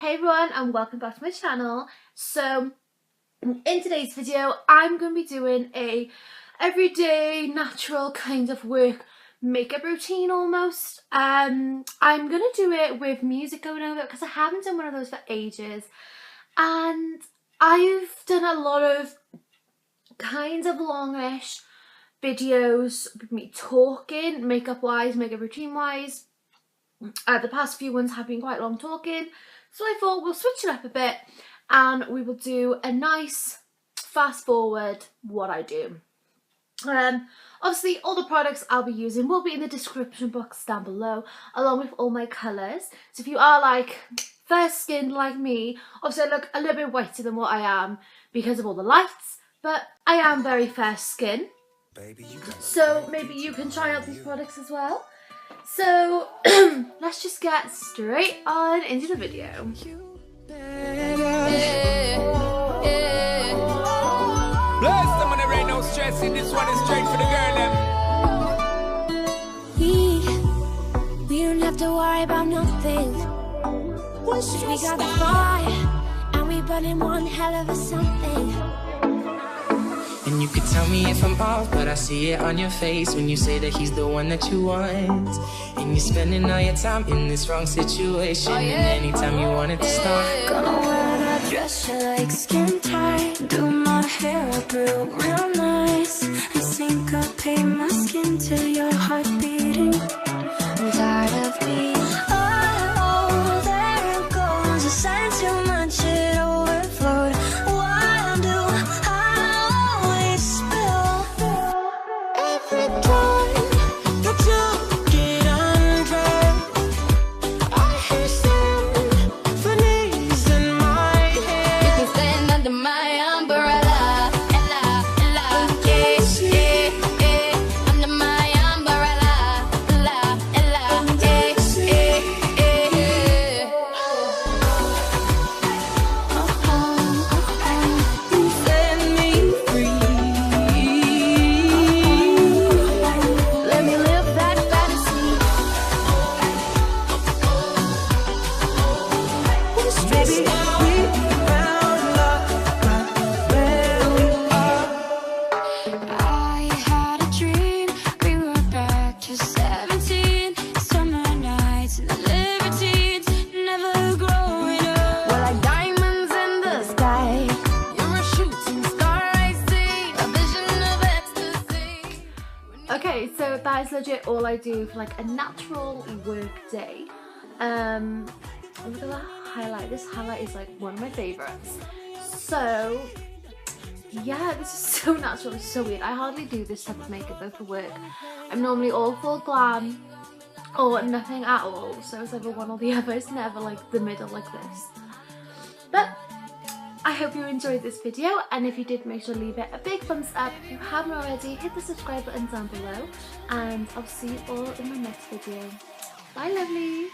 Hey everyone and welcome back to my channel. So in today's video I'm going to be doing a everyday natural kind of work makeup routine almost. I'm going to do it with music going over it because I haven't done one of those for ages, and I've done a lot of kind of longish videos with me talking makeup wise, makeup routine wise. The past few ones have been quite long talking, so I thought we'll switch it up a bit and we will do a nice fast forward what I do. Obviously all the products I'll be using will be in the description box down below, along with all my colours. So if you are like fair skinned like me, obviously I look a little bit whiter than what I am because of all the lights, but I am very fair skinned. So maybe you can try out these products as well. So let's just get straight on into the video. Bless them when there ain't no stressing. This one is straight for the girl them. We don't have to worry about nothing. We got the fire and we burning one hell of a something. And you could tell me if I'm off, but I see it on your face when you say that he's the one that you want. And you're spending all your time in this wrong situation. And anytime you want it to start, gonna wear that dress you like, skin tight. Do my hair up real nice. And syncopate my skin till your heart beating. I'm tired of being oh, there it goes. I sang too much, it overflowed. What do I always spill? Every time that you get undressed, I hear symphonies in my head. You can stand under my umbrella, ella, ella, under my umbrella, ella, ella, You set me free. Let me live that fantasy. Baby, we found love where we are. I had a dream, we were back to 17. Summer nights and the libertines, never growing up. We're like diamonds in the sky. You're a shooting star, I see, a vision of ecstasy. Okay, so that is legit all I do for like a natural work day. Look at that highlight. This highlight is like one of my favourites. So yeah, this is so natural. It's so weird. I hardly do this type of makeup though for work. I'm normally all full glam or nothing at all. So it's either one or the other. It's never like the middle like this. But I hope you enjoyed this video, and if you did, make sure to leave it a big thumbs up. If you haven't already, hit the subscribe button down below, and I'll see you all in my next video. Bye lovelies!